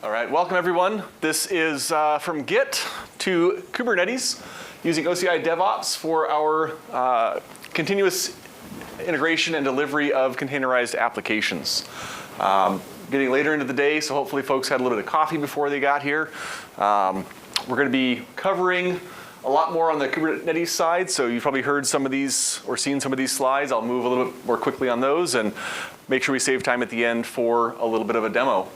All right, welcome everyone. This is from Git to Kubernetes using OCI DevOps for our continuous integration and delivery of containerized applications. Getting later into the day, so hopefully folks had a little bit of coffee before they got here. We're going to be covering a lot more on the Kubernetes side, so you've probably heard some of these or seen some of these slides. I'll move a little bit more quickly on those and make sure we save time at the end for a little bit of a demo.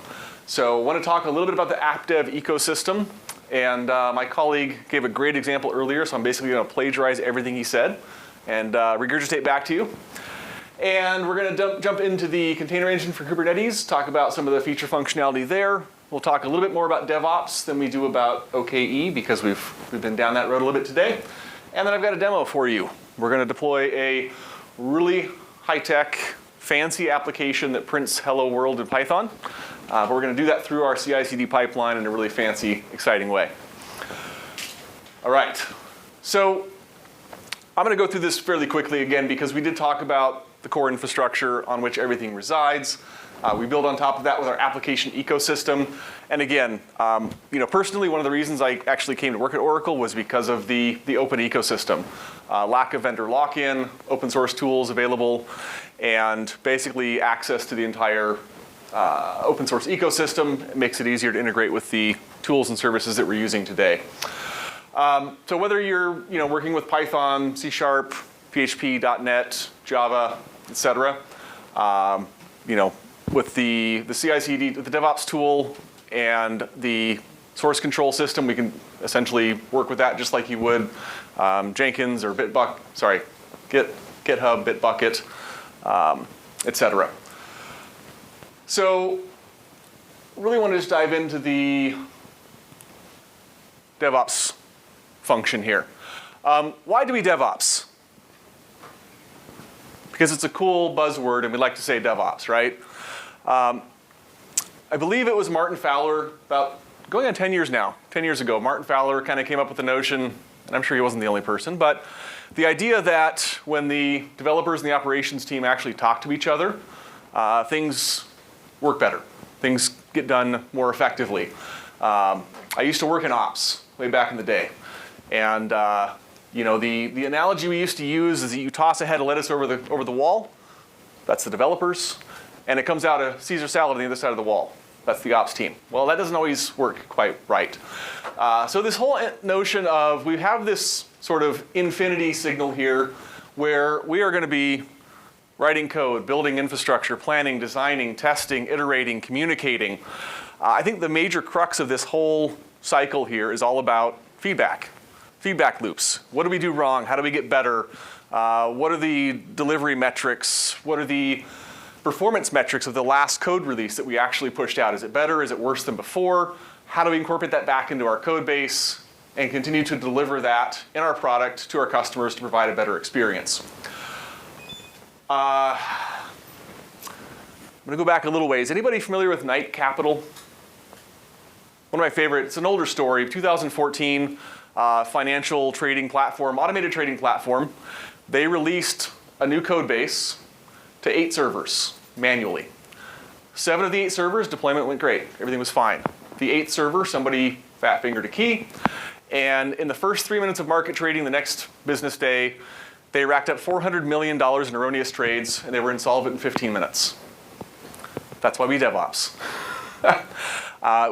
So I want to talk a little bit about the app dev ecosystem, and my colleague gave a great example earlier, so I'm basically going to plagiarize everything he said and regurgitate back to you. And we're going to jump into the container engine for Kubernetes, talk about some of the feature functionality there. We'll talk a little bit more about DevOps than we do about OKE because we've been down that road a little bit today. And then I've got a demo for you. We're going to deploy a really high-tech, fancy application that prints hello world in Python. But we're going to do that through our CI/CD pipeline in a really fancy, exciting way. All right. So I'm going to go through this fairly quickly again because we did talk about the core infrastructure on which everything resides. We build on top of that with our application ecosystem. And again, personally, one of the reasons I actually came to work at Oracle was because of the open ecosystem. Lack of vendor lock-in, open source tools available, and basically access to the entire open source ecosystem. It makes it easier to integrate with the tools and services that we're using today. So whether you're working with Python, C#, PHP, .NET, Java, etc., with the CI/CD, the DevOps tool, and the source control system, we can essentially work with that just like you would Jenkins or GitHub, Bitbucket, etc. So really want to just dive into the DevOps function here. Why do we DevOps? Because it's a cool buzzword and we like to say DevOps, right? I believe it was Martin Fowler, about going on 10 years now, 10 years ago, Martin Fowler kind of came up with the notion, and I'm sure he wasn't the only person, but the idea that when the developers and the operations team actually talk to each other, things work better. Things get done more effectively. I used to work in ops way back in the day. And the analogy we used to use is that you toss a head of lettuce over the wall. That's the developers. And it comes out a Caesar salad on the other side of the wall. That's the ops team. Well, that doesn't always work quite right. So this whole notion of we have this sort of infinity signal here where we are going to be writing code, building infrastructure, planning, designing, testing, iterating, communicating. I think the major crux of this whole cycle here is all about feedback. Feedback loops. What do we do wrong? How do we get better? What are the delivery metrics? What are the performance metrics of the last code release that we actually pushed out? Is it better? Is it worse than before? How do we incorporate that back into our code base and continue to deliver that in our product to our customers to provide a better experience? I'm going to go back a little ways. Anybody familiar with Knight Capital? One of my favorite, it's an older story, 2014 financial trading platform, automated trading platform. They released a new code base to 8 servers manually. 7 of the 8 servers, deployment went great. Everything was fine. The 8th server, somebody fat fingered a key. And in the first 3 minutes of market trading the next business day, they racked up $400 million in erroneous trades, and they were insolvent in 15 minutes. That's why we DevOps.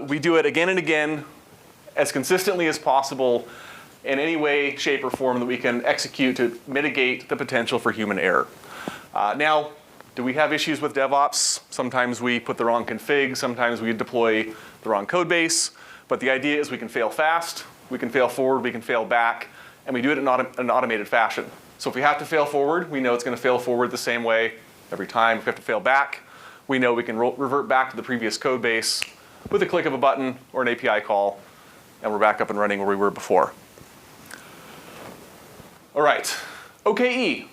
We do it again and again, as consistently as possible, in any way, shape, or form that we can execute to mitigate the potential for human error. Now, do we have issues with DevOps? Sometimes we put the wrong config, sometimes we deploy the wrong code base, but the idea is we can fail fast, we can fail forward, we can fail back, and we do it in an automated fashion. So if we have to fail forward, we know it's going to fail forward the same way every time. If we have to fail back, we know we can revert back to the previous code base with a click of a button or an API call, and we're back up and running where we were before. All right, OKE.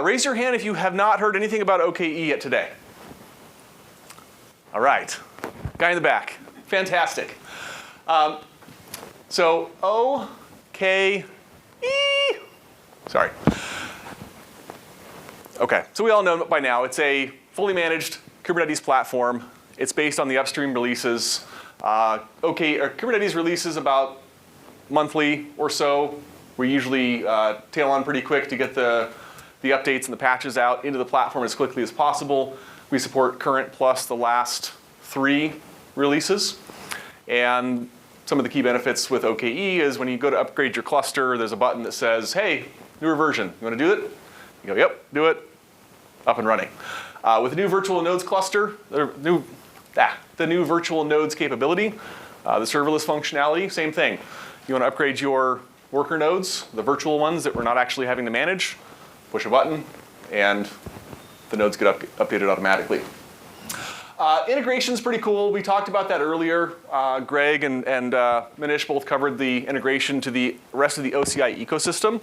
Raise your hand if you have not heard anything about OKE yet today. All right, guy in the back, fantastic. So OKE, sorry. Okay, so we all know by now it's a fully managed Kubernetes platform. It's based on the upstream releases Kubernetes releases about monthly or so. We usually tail on pretty quick to get the updates and the patches out into the platform as quickly as possible. We support current plus the last 3 releases. And some of the key benefits with OKE is when you go to upgrade your cluster, there's a button that says, hey, newer version, you want to do it? You go, yep, do it, up and running. With the new virtual nodes cluster, the new virtual nodes capability, the serverless functionality, same thing. You want to upgrade your worker nodes, the virtual ones that we're not actually having to manage, push a button, and the nodes get updated automatically. Integration's pretty cool. We talked about that earlier. Greg and Manish both covered the integration to the rest of the OCI ecosystem.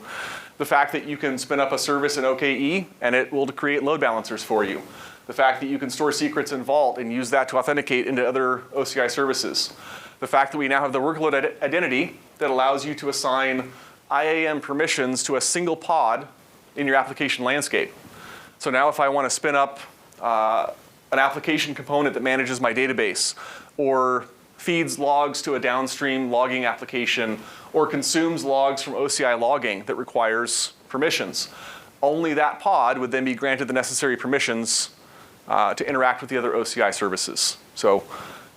The fact that you can spin up a service in OKE and it will create load balancers for you. The fact that you can store secrets in Vault and use that to authenticate into other OCI services. The fact that we now have the workload identity that allows you to assign IAM permissions to a single pod in your application landscape. So now if I want to spin up an application component that manages my database, or feeds logs to a downstream logging application, or consumes logs from OCI logging that requires permissions, only that pod would then be granted the necessary permissions to interact with the other OCI services. So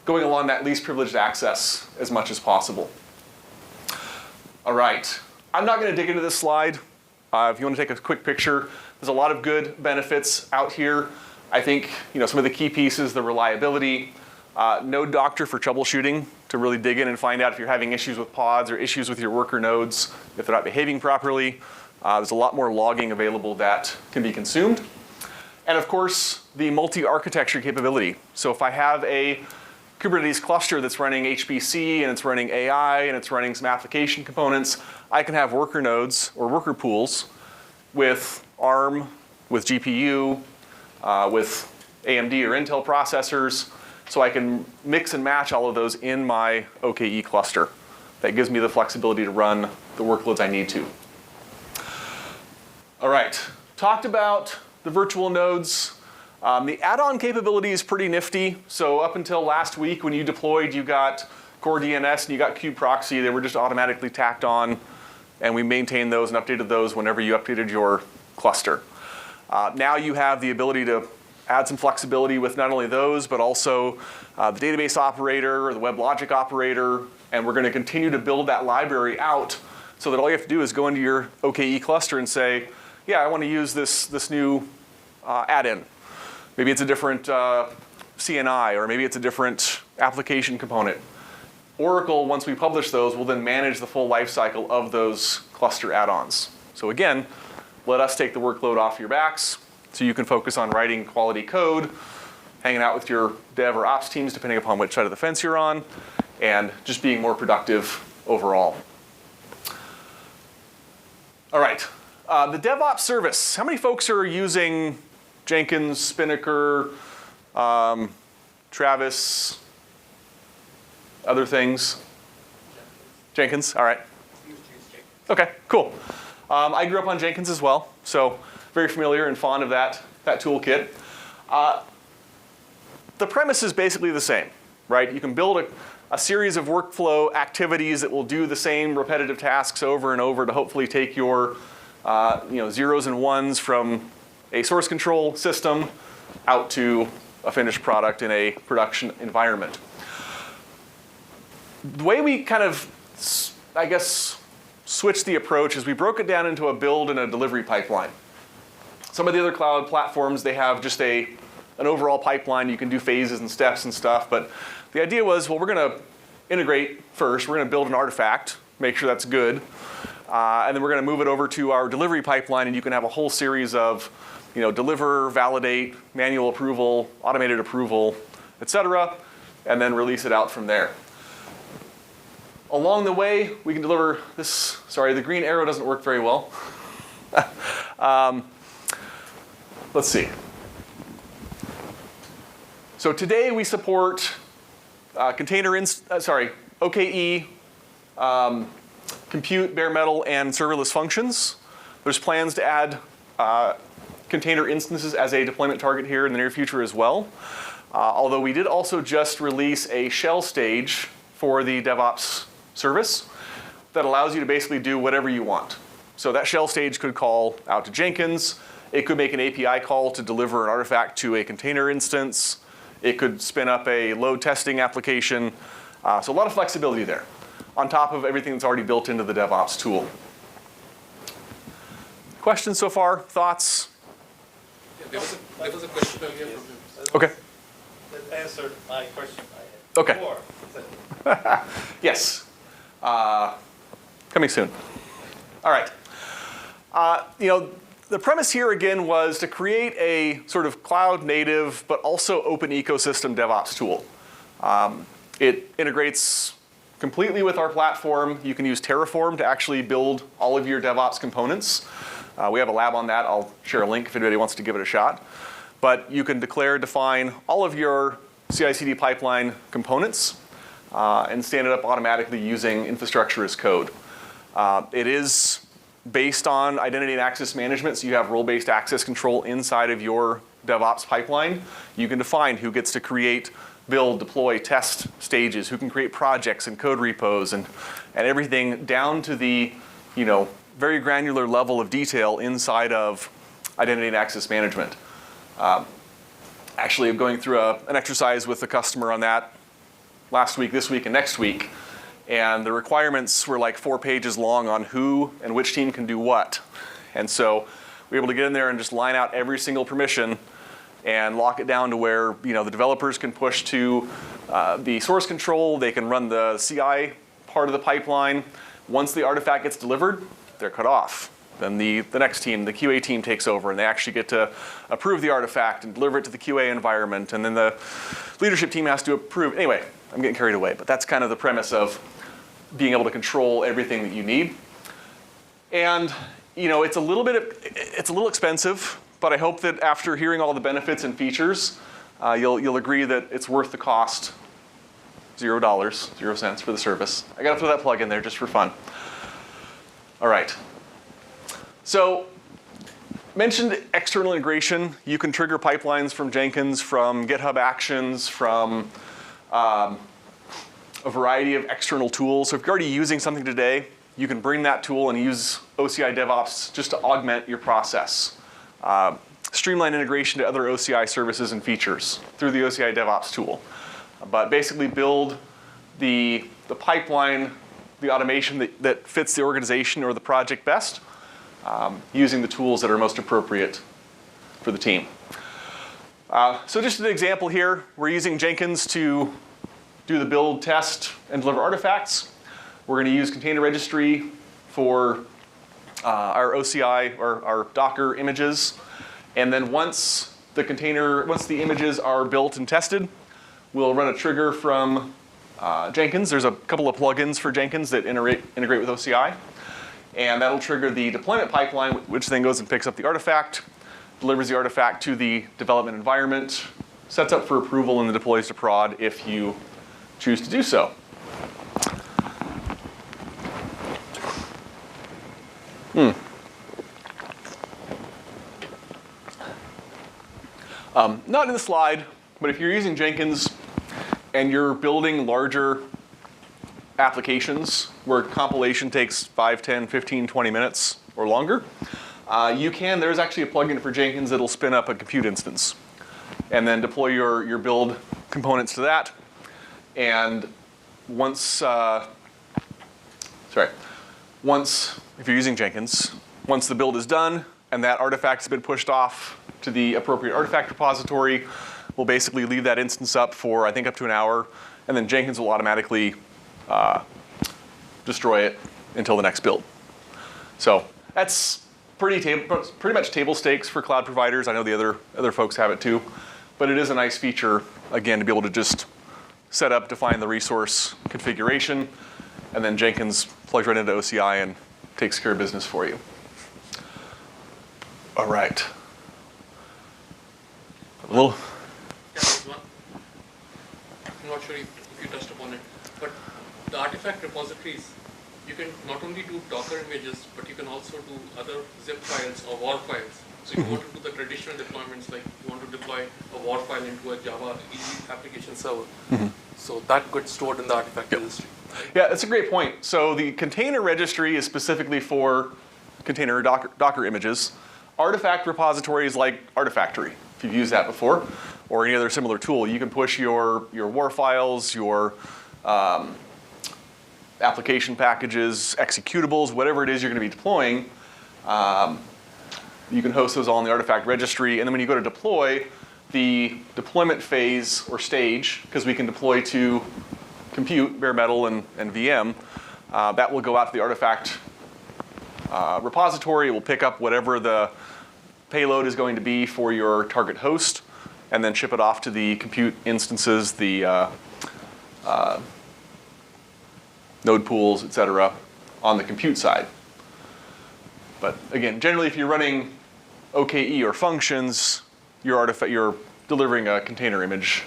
going along that least privileged access as much as possible. All right, I'm not going to dig into this slide. If you want to take a quick picture, there's a lot of good benefits out here. I think some of the key pieces, the reliability, Node Doctor for troubleshooting to really dig in and find out if you're having issues with pods or issues with your worker nodes, if they're not behaving properly. There's a lot more logging available that can be consumed. And of course, the multi-architecture capability. So if I have a Kubernetes cluster that's running HPC and it's running AI and it's running some application components, I can have worker nodes or worker pools with ARM, with GPU, with AMD or Intel processors, so I can mix and match all of those in my OKE cluster. That gives me the flexibility to run the workloads I need to. All right, talked about the virtual nodes. The add-on capability is pretty nifty. So up until last week when you deployed, you got Core DNS and you got kubeproxy. They were just automatically tacked on, and we maintained those and updated those whenever you updated your cluster. Now you have the ability to add some flexibility with not only those, but also the database operator or the WebLogic operator, and we're going to continue to build that library out so that all you have to do is go into your OKE cluster and say, yeah, I want to use this new add-in. Maybe it's a different CNI, or maybe it's a different application component. Oracle, once we publish those, will then manage the full lifecycle of those cluster add-ons. So again, let us take the workload off your backs so you can focus on writing quality code, hanging out with your dev or ops teams, depending upon which side of the fence you're on, and just being more productive overall. All right, the DevOps service. How many folks are using Jenkins, Spinnaker, Travis, other things? Jenkins, all right. Okay, cool. I grew up on Jenkins as well, so very familiar and fond of that toolkit. The premise is basically the same, right? You can build a series of workflow activities that will do the same repetitive tasks over and over to hopefully take your zeros and ones from a source control system out to a finished product in a production environment. The way we kind of, I guess, switched the approach is we broke it down into a build and a delivery pipeline. Some of the other cloud platforms, they have just an overall pipeline. You can do phases and steps and stuff, but the idea was, well, we're going to integrate first. We're going to build an artifact, make sure that's good, and then we're going to move it over to our delivery pipeline, and you can have a whole series of deliver, validate, manual approval, automated approval, etc., and then release it out from there. Along the way, we can deliver this. Sorry, the green arrow doesn't work very well. Let's see. So today we support OKE, compute, bare metal, and serverless functions. There's plans to add container instances as a deployment target here in the near future as well. Although we did also just release a shell stage for the DevOps service that allows you to basically do whatever you want. So that shell stage could call out to Jenkins. It could make an API call to deliver an artifact to a container instance. It could spin up a load testing application. So a lot of flexibility there on top of everything that's already built into the DevOps tool. Questions so far? Thoughts? Yeah, there was a question earlier from him. Okay. That answered my question I had Okay. before. Yes. Coming soon. All right. The premise here again was to create a sort of cloud native but also open ecosystem DevOps tool. It integrates completely with our platform. You can use Terraform to actually build all of your DevOps components. We have a lab on that. I'll share a link if anybody wants to give it a shot. But you can define all of your CI/CD pipeline components and stand it up automatically using infrastructure as code. It is based on identity and access management, so you have role-based access control inside of your DevOps pipeline. You can define who gets to create, build, deploy, test stages, who can create projects and code repos, and everything down to the very granular level of detail inside of identity and access management. Actually, I'm going through an exercise with the customer on that last week, this week, and next week. And the requirements were like 4 pages long on who and which team can do what. And so we were able to get in there and just line out every single permission and lock it down to where the developers can push to the source control. They can run the CI part of the pipeline. Once the artifact gets delivered, they're cut off. Then the next team, the QA team, takes over, and they actually get to approve the artifact and deliver it to the QA environment. And then the leadership team has to approve. Anyway, I'm getting carried away, but that's kind of the premise of being able to control everything that you need. And it's a little expensive, but I hope that after hearing all the benefits and features, you'll agree that it's worth the cost. $0, 0 cents for the service. I got to throw that plug in there just for fun. All right. So, mentioned external integration. You can trigger pipelines from Jenkins, from GitHub Actions, from a variety of external tools. So if you're already using something today, you can bring that tool and use OCI DevOps just to augment your process. Streamline integration to other OCI services and features through the OCI DevOps tool. But basically build the pipeline, the automation that fits the organization or the project best, using the tools that are most appropriate for the team. So just an example here, we're using Jenkins to do the build, test, and deliver artifacts. We're going to use container registry for our OCI or our Docker images. And then once the images are built and tested, we'll run a trigger from Jenkins. There's a couple of plugins for Jenkins that integrate with OCI. And that'll trigger the deployment pipeline, which then goes and picks up the artifact, delivers the artifact to the development environment, sets up for approval, and then deploys to prod if you choose to do so. Not in the slide, but if you're using Jenkins and you're building larger applications where compilation takes 5, 10, 15, 20 minutes or longer, there's actually a plugin for Jenkins that'll spin up a compute instance and then deploy your build components to that. And once, if you're using Jenkins, once the build is done and that artifact has been pushed off to the appropriate artifact repository, we'll basically leave that instance up for, I think, up to an hour, and then Jenkins will automatically destroy it until the next build. So that's pretty much table stakes for cloud providers. I know the other folks have it too, but it is a nice feature, again, to be able to just set up, define the resource configuration, and then Jenkins plugs right into OCI and takes care of business for you. All right. A little. Yeah, there's one. I'm not sure if you touched upon it, but the artifact repositories, you can not only do Docker images, but you can also do other zip files or WAR files. So if you want to do the traditional deployments, like you want to deploy a WAR file into a Java application server, so that gets stored in the artifact registry. Right? Yeah, that's a great point. So the container registry is specifically for container Docker images. Artifact repository is like Artifactory, if you've used that before, or any other similar tool. You can push your WAR files, your application packages, executables, whatever it is you're going to be deploying. You can host those all in the artifact registry, and then when you go to deploy, the deployment phase or stage, because we can deploy to compute, bare metal, and VM, that will go out to the artifact repository. It will pick up whatever the payload is going to be for your target host, and then ship it off to the compute instances, the node pools, et cetera, on the compute side. But again, generally, if you're running OKE or functions, you're delivering a container image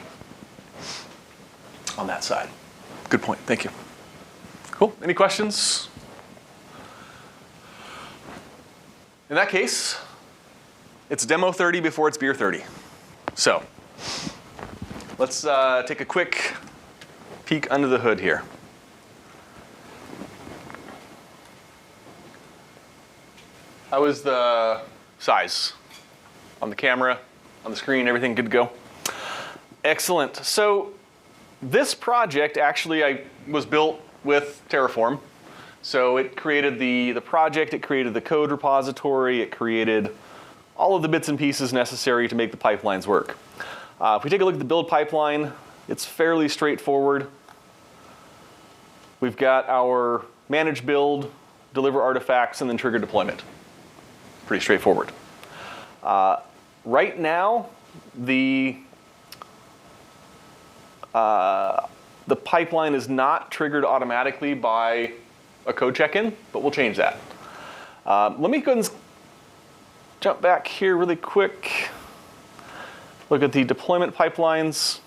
on that side. Good point. Thank you. Cool. Any questions? In that case, it's demo 30 before it's beer 30. So let's take a quick peek under the hood here. How is the size? On the camera, on the screen, everything good to go? Excellent. So this project actually was built with Terraform. So it created the project, it created the code repository, it created all of the bits and pieces necessary to make the pipelines work. If we take a look at the build pipeline, it's fairly straightforward. We've got our manage build, deliver artifacts, and then trigger deployment. Pretty straightforward. Right now, the pipeline is not triggered automatically by a code check-in, but we'll change that. Let me go ahead and jump back here really quick. Look at the deployment pipelines.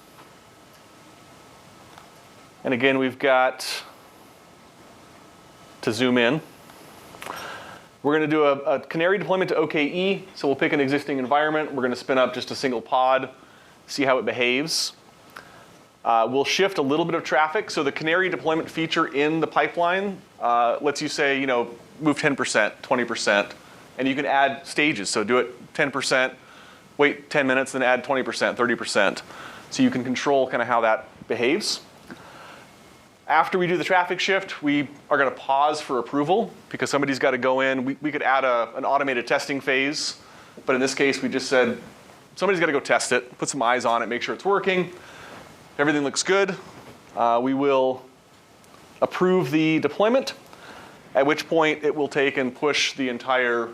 And again, we've got to zoom in. We're going to do a canary deployment to OKE. So we'll pick an existing environment. We're going to spin up just a single pod, see how it behaves. We'll shift a little bit of traffic. So the canary deployment feature in the pipeline lets you say, move 10%, 20%, and you can add stages. So do it 10%, wait 10 minutes, then add 20%, 30%. So you can control kind of how that behaves. After we do the traffic shift, we are going to pause for approval because somebody's got to go in. We could add an automated testing phase, but in this case, we just said somebody's got to go test it, put some eyes on it, make sure it's working. If everything looks good, we will approve the deployment, at which point it will take and push the entire,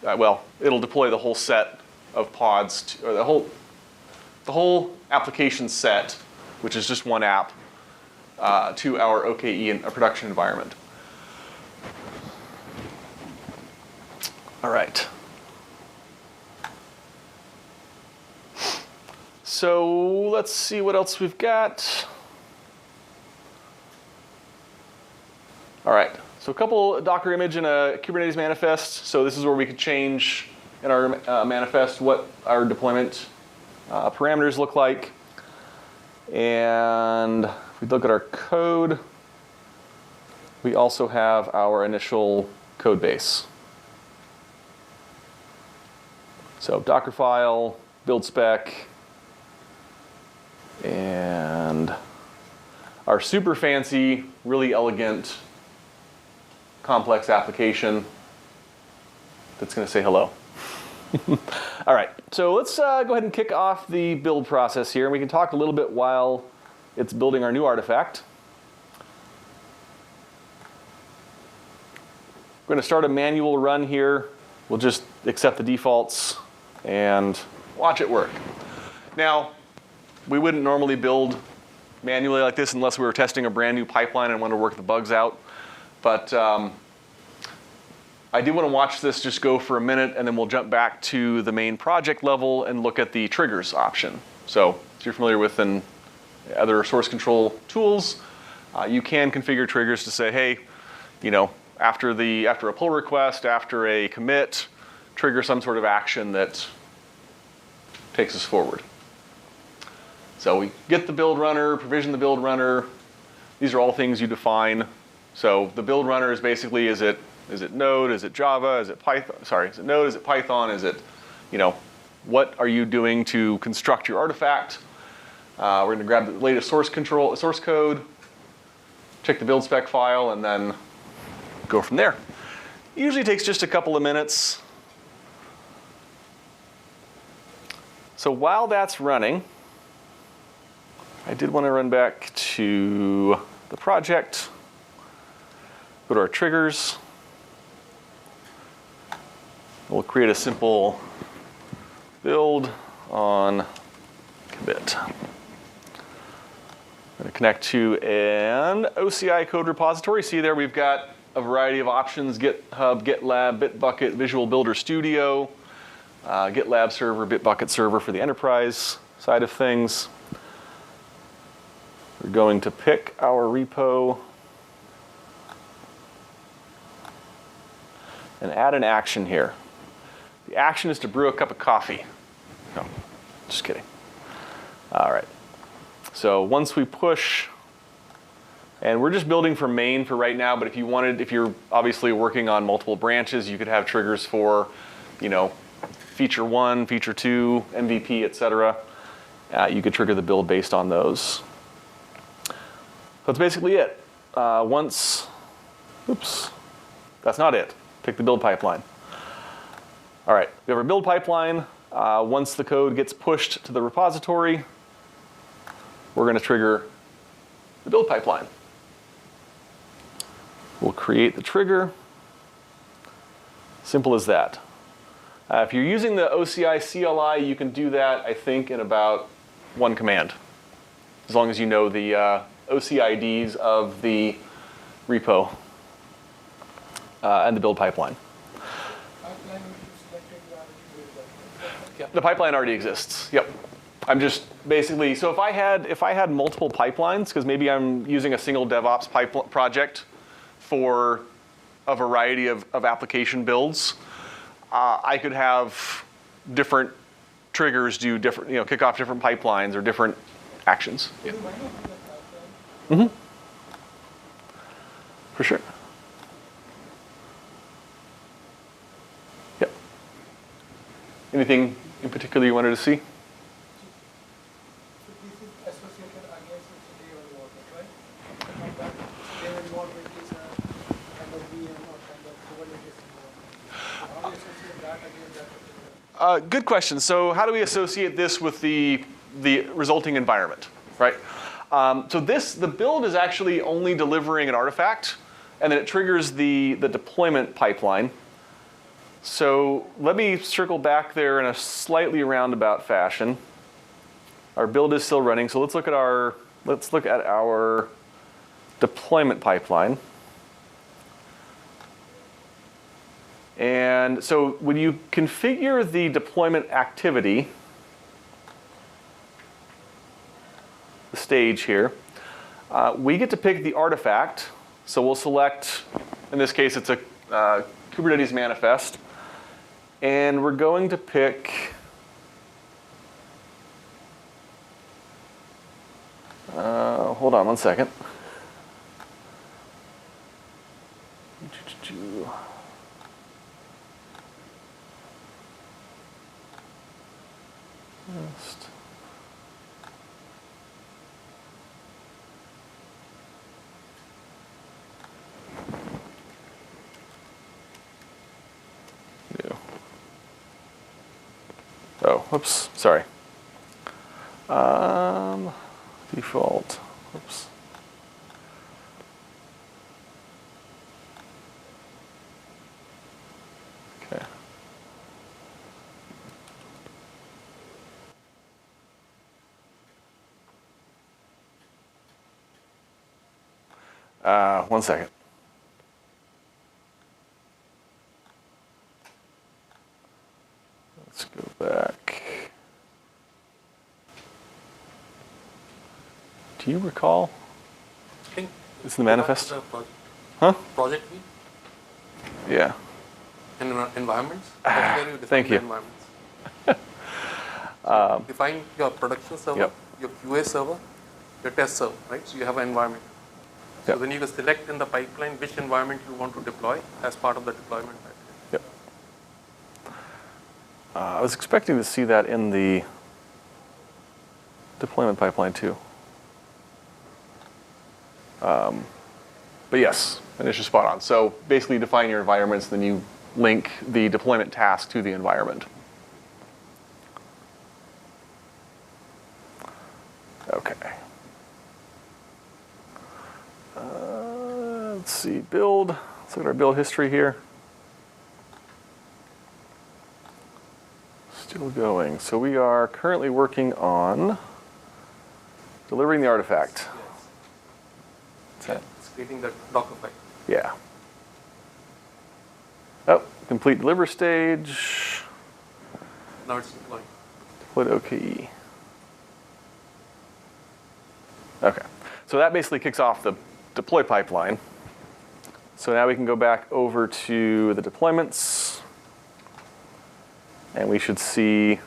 it'll deploy the whole set of pods, or the whole application set, which is just one app, to our OKE and a production environment. All right. So let's see what else we've got. All right, so a couple Docker image and a Kubernetes manifest. So this is where we could change in our manifest what our deployment parameters look like. And if we look at our code, we also have our initial code base. So Dockerfile, build spec, and our super fancy, really elegant, complex application that's going to say hello. All right, so let's go ahead and kick off the build process here, and we can talk a little bit while it's building our new artifact. We're going to start a manual run here. We'll just accept the defaults and watch it work. Now, we wouldn't normally build manually like this unless we were testing a brand new pipeline and wanted to work the bugs out. But I do want to watch this just go for a minute, and then we'll jump back to the main project level and look at the triggers option. So if you're familiar with other source control tools, you can configure triggers to say, hey, after a pull request, after a commit, trigger some sort of action that takes us forward. So we get the build runner, provision the build runner. These are all things you define. So the build runner is basically, is it Node, is it Java, is it Python? Sorry, is it Node, is it Python, is it, what are you doing to construct your artifact? We're going to grab the latest source code, check the build spec file, and then go from there. Usually takes just a couple of minutes. So while that's running, I did want to run back to the project, go to our triggers. We'll create a simple build on commit. I'm going to connect to an OCI code repository. See there, we've got a variety of options: GitHub, GitLab, Bitbucket, Visual Builder Studio, GitLab server, Bitbucket server for the enterprise side of things. We're going to pick our repo and add an action here. The action is to brew a cup of coffee. No, just kidding. All right. So once we push, and we're just building for main for right now, but if you're obviously working on multiple branches, you could have triggers for, feature 1, feature 2, MVP, etc. You could trigger the build based on those. That's basically it. Oops, that's not it. Pick the build pipeline. All right, we have our build pipeline. Once the code gets pushed to the repository, we're going to trigger the build pipeline. We'll create the trigger. Simple as that. If you're using the OCI CLI, you can do that, I think, in about one command, as long as you know the OCIDs of the repo and the build pipeline. The pipeline already exists. Yep. I'm just basically, so if I had multiple pipelines, because maybe I'm using a single DevOps project for a variety of application builds, I could have different triggers do different, kick off different pipelines or different actions. Yeah. Mm-hmm. For sure. Yep. Anything in particular you wanted to see? Good question. So how do we associate this with the resulting environment, right? So the build is actually only delivering an artifact, and then it triggers the deployment pipeline. So let me circle back there in a slightly roundabout fashion. Our build is still running, so let's look at our deployment pipeline. And so when you configure the deployment activity, the stage here, we get to pick the artifact. So we'll select, in this case, it's a Kubernetes manifest. And we're going to pick, hold on one second. Oh, whoops, sorry. Default, whoops. Okay. One second. Let's go back. Do you recall? I think it's the manifest. Huh? Project view? Yeah. environments. That's where you define Thank the you. environments. So define your production server, Yep. your QA server, your test server, right? So you have an environment. So Yep. then you can select in the pipeline which environment you want to deploy as part of the deployment pipeline. Yep. I was expecting to see that in the deployment pipeline too. But yes, Anish is spot on. So basically define your environments, then you link the deployment task to the environment. Okay. Let's see, build. Let's look at our build history here. Still going. So we are currently working on delivering the artifact. Yeah, it's creating that Docker file. Yeah. Oh, complete deliver stage. Now it's deploying. Deployed OKE. Okay. So that basically kicks off the deploy pipeline. So now we can go back over to the deployments. And we should see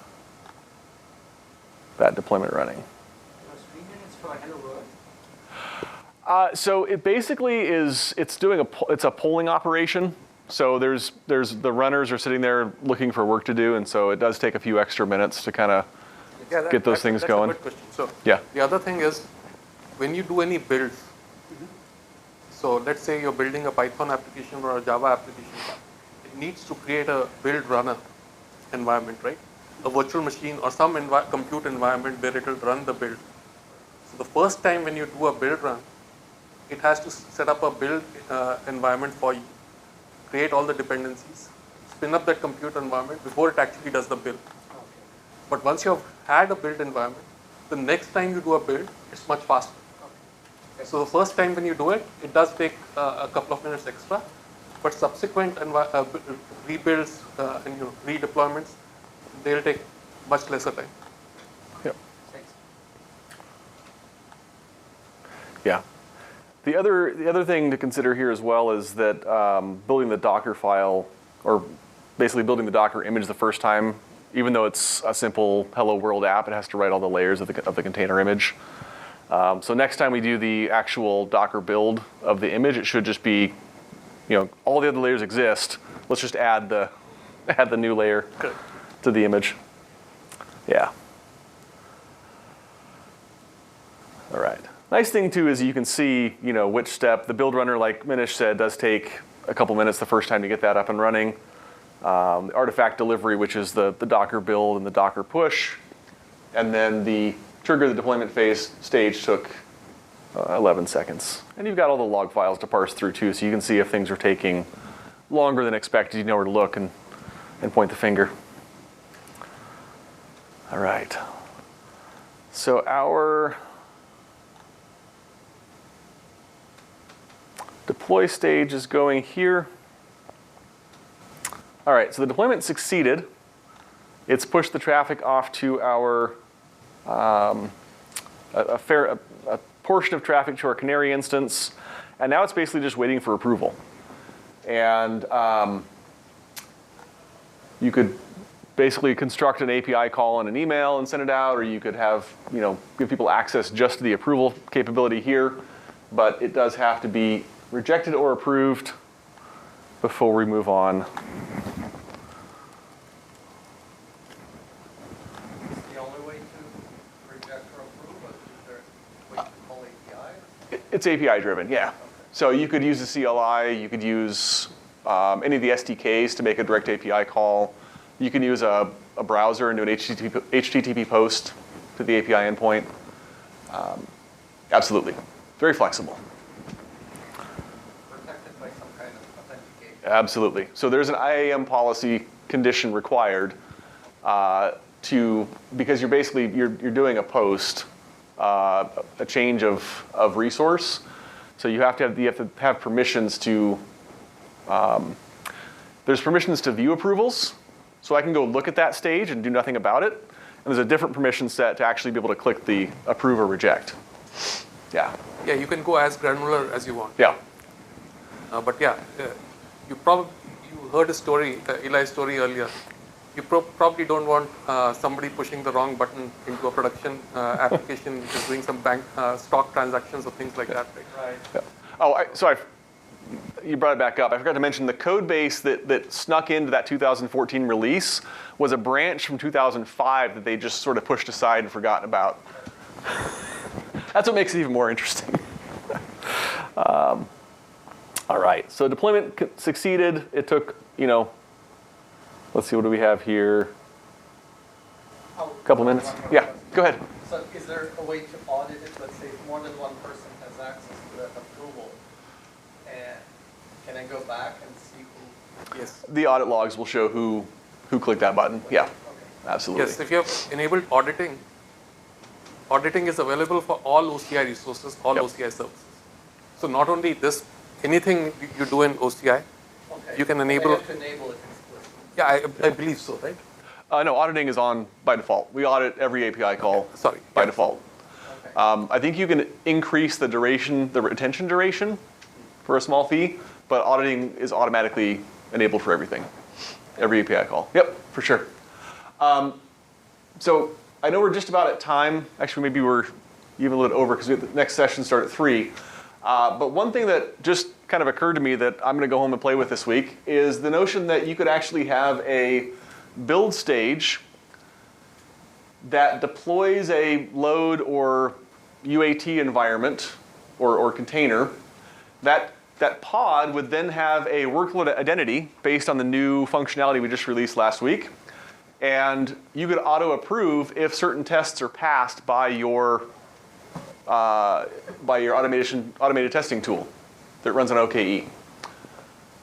that deployment running. 3 minutes for hello world. So it basically is, it's a polling operation. So there's the runners are sitting there looking for work to do, and so it does take a few extra minutes to kind of get those things going. That's a good question. So Yeah. the other thing is, when you do any builds, so let's say you're building a Python application or a Java application, it needs to create a build runner environment, right? A virtual machine or some compute environment where it will run the build. So the first time when you do a build run, it has to set up a build environment for you, create all the dependencies, spin up that compute environment before it actually does the build. Okay. But once you have had a build environment, the next time you do a build, it's much faster. Okay. So the first time when you do it, it does take a couple of minutes extra, but subsequent rebuilds and redeployments, they'll take much lesser time. Yep. Thanks. Yeah. The other thing to consider here as well is that building the Docker file, or basically building the Docker image the first time, even though it's a simple Hello World app, it has to write all the layers of the container image. So next time we do the actual Docker build of the image, it should just be, all the other layers exist. Let's just add the new layer to the image. Yeah. All right. Nice thing too is you can see, which step the build runner, like Manish said, does take a couple minutes the first time to get that up and running. The artifact delivery, which is the Docker build and the Docker push, and then the trigger the deployment phase stage took 11 seconds. And you've got all the log files to parse through too, so you can see if things are taking longer than expected. You know where to look and point the finger. All right. So our deploy stage is going here. All right, so the deployment succeeded. It's pushed the traffic off to our, a portion of traffic to our Canary instance, and now it's basically just waiting for approval. And you could basically construct an API call in an email and send it out, or you could have, give people access just to the approval capability here, but it does have to be rejected or approved before we move on. Is the only way to reject or approve, or is there a way to call API? It's API driven, yeah. So you could use the CLI, you could use any of the SDKs to make a direct API call. You can use a browser and do an HTTP post to the API endpoint. Absolutely, very flexible. Protected by some kind of authentication. Absolutely. So there's an IAM policy condition required because you're doing a post, a change of resource. So you have to have permissions to. There's permissions to view approvals, so I can go look at that stage and do nothing about it. And there's a different permission set to actually be able to click the approve or reject. Yeah. Yeah, you can go as granular as you want. Yeah. But yeah, you heard a story, Eli's story earlier. You probably don't want somebody pushing the wrong button into a production application which is doing some bank stock transactions or things like that. Right? Right. Oh, you brought it back up. I forgot to mention the code base that snuck into that 2014 release was a branch from 2005 that they just sort of pushed aside and forgotten about. That's what makes it even more interesting. All right, so deployment succeeded. It took, let's see, what do we have here? A couple minutes. Yeah, go ahead. So is there a way to audit it? Let's say if more than one person has access to that approval, and can I go back and see who? Yes. The audit logs will show who clicked that button. Yeah, Okay. absolutely. Yes, if you have enabled auditing, auditing is available for all OCI resources, all Yep. OCI services. So not only this, anything you do in OCI, Okay. you can So I enable. have to enable it explicitly. Yeah, I believe so, right? No, auditing is on by default. We audit every API call Sorry. by Yeah. default. Okay. I think you can increase the duration, the retention duration for a small fee, but auditing is automatically enabled for everything, every API call. Yep, for sure. So I know we're just about at time. Actually, maybe we're even a little over because the next session starts at 3. But one thing that just kind of occurred to me that I'm going to go home and play with this week is the notion that you could actually have a build stage that deploys a load or UAT environment or container. That pod would then have a workload identity based on the new functionality we just released last week. And you could auto approve if certain tests are passed by your automated testing tool that runs on OKE.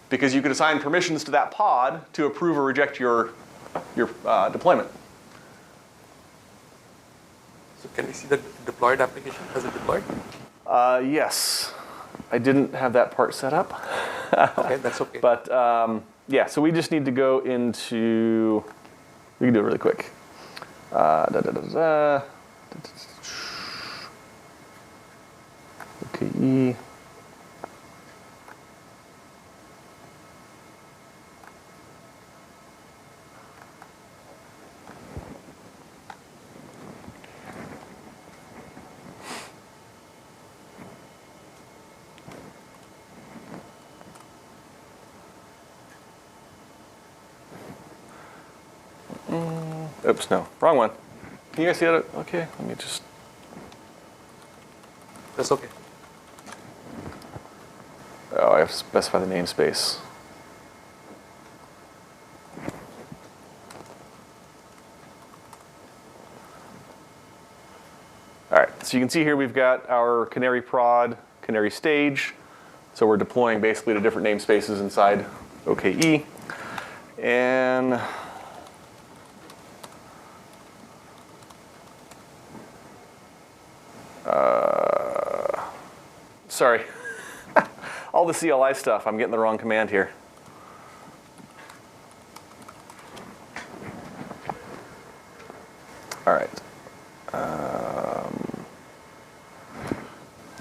Because you could assign permissions to that pod to approve or reject your deployment. So can we see the deployed application? Has it deployed? Yes, I didn't have that part set up. Okay, that's okay. But yeah, so we just need to go into, we can do it really quick. OKE. Oops, no, wrong one. Can you guys see that? Okay, let me just. That's okay. Oh, I have to specify the namespace. All right, so you can see here we've got our canary prod, canary stage. So we're deploying basically to different namespaces inside OKE. And sorry, all the CLI stuff, I'm getting the wrong command here. All right.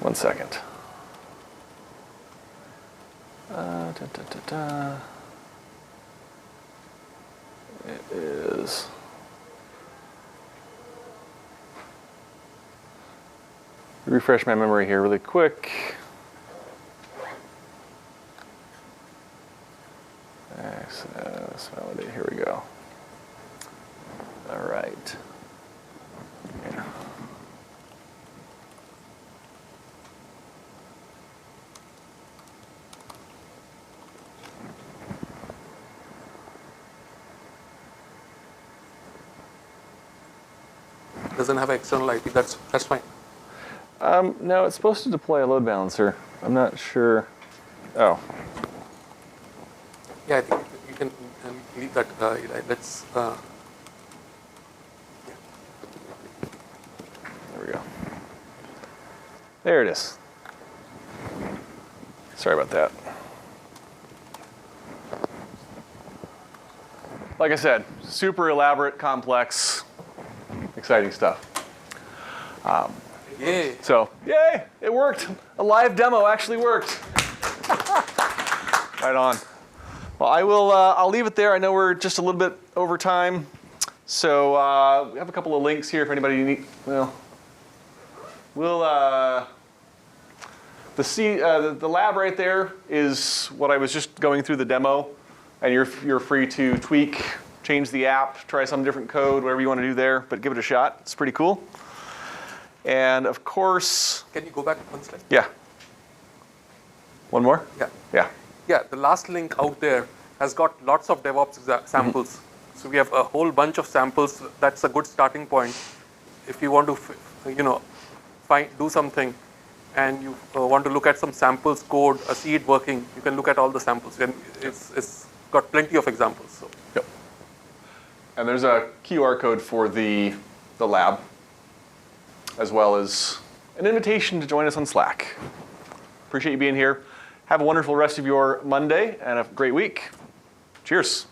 1 second. It is. Refresh my memory here really quick. Access validate. Here we go. All right. Yeah. Doesn't have an external IP. That's fine. No, it's supposed to deploy a load balancer. I'm not sure. Oh, Yeah, I think you can leave that. Eli. Let's. there we go. There it is. Sorry about that. Like I said, super elaborate, complex, exciting stuff. Yay! So, yay, it worked. A live demo actually worked. Right on. Well, I'll leave it there. I know we're just a little bit over time. So we have a couple of links here if anybody needs, well, the lab right there is what I was just going through the demo, and you're free to tweak, change the app, try some different code, whatever you want to do there, but give it a shot. It's pretty cool. And of course, Can you go back one slide? yeah. One more? Yeah. Yeah. Yeah, the last link out there has got lots of DevOps samples. So we have a whole bunch of samples. That's a good starting point. If you want to, do something, and you want to look at some samples code, see it working, you can look at all the samples. And it's got plenty of examples. So. Yep. And there's a QR code for the lab, as well as an invitation to join us on Slack. Appreciate you being here. Have a wonderful rest of your Monday and a great week. Cheers.